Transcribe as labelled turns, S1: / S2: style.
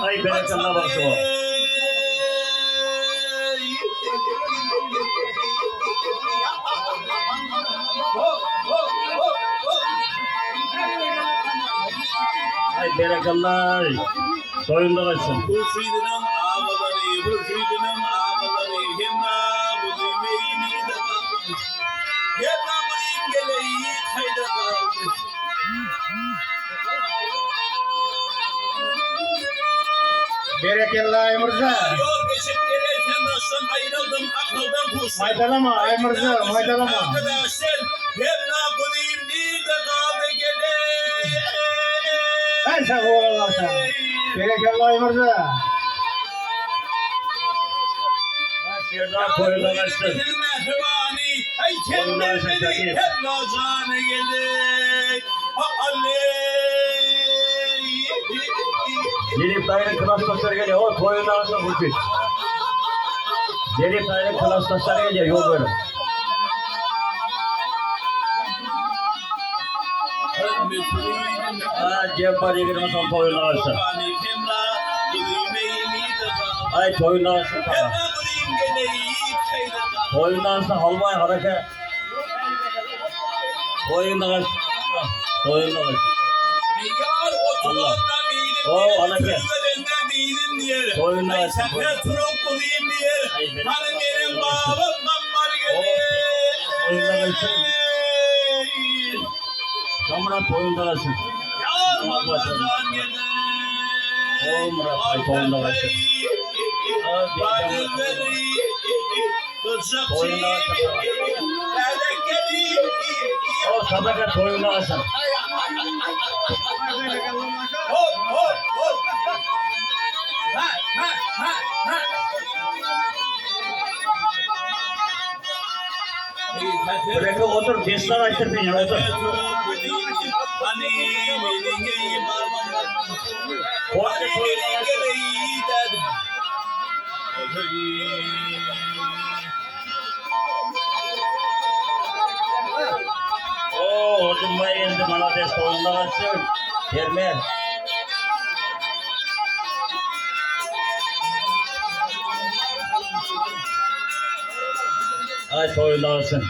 S1: Ay berekallah baso. Ay berekallah. Soyunda kaçsın.
S2: Hüseyin'in ağaları, Hüseyin'in ağaları, hemna bu düğmeyi de kalmış. Hemna bu ingeleyi kayda kalmış.
S3: Berekallah Aymırza.
S2: Yol geçip gelirken baştan ayrıldım, akıldan kuş.
S3: Maydalama Aymırza, maydalama.
S2: Arkadaşlar, hemna bu düğmeyi de kaldı gele.
S3: Ben sen oğlanlarsa. Berekallah Aymırza.
S1: Şerdan koyunda kaçsın.
S2: Ay kendime beni hep lazane geldi.
S1: Gelip daire klas taşları geliyor. O koyunda kaçsın Hüsey. Gelip daire klas taşları geliyor. Yol böyle. Cevapları girmezsen koyunda kaçsın. Ay koyunda kaçsın. Koyunda kaçsın. Halvay hareket. Koyunda kaçsın. Koyunda kaçsın. Allah. O ana gel. Koyunda kaçsın. Koyunda kaçsın. Kamera koyunda kaçsın. O Murat ay koyunda kaçsın. Koyunda kaçsın. O sadaka koyunda kaçsın. Bırakın otur, kesler açtır beni, otur. Oo, Odunbay geldi, Maladeş koyunda kaçsın. Yermer. Ay koyunda kaçsın.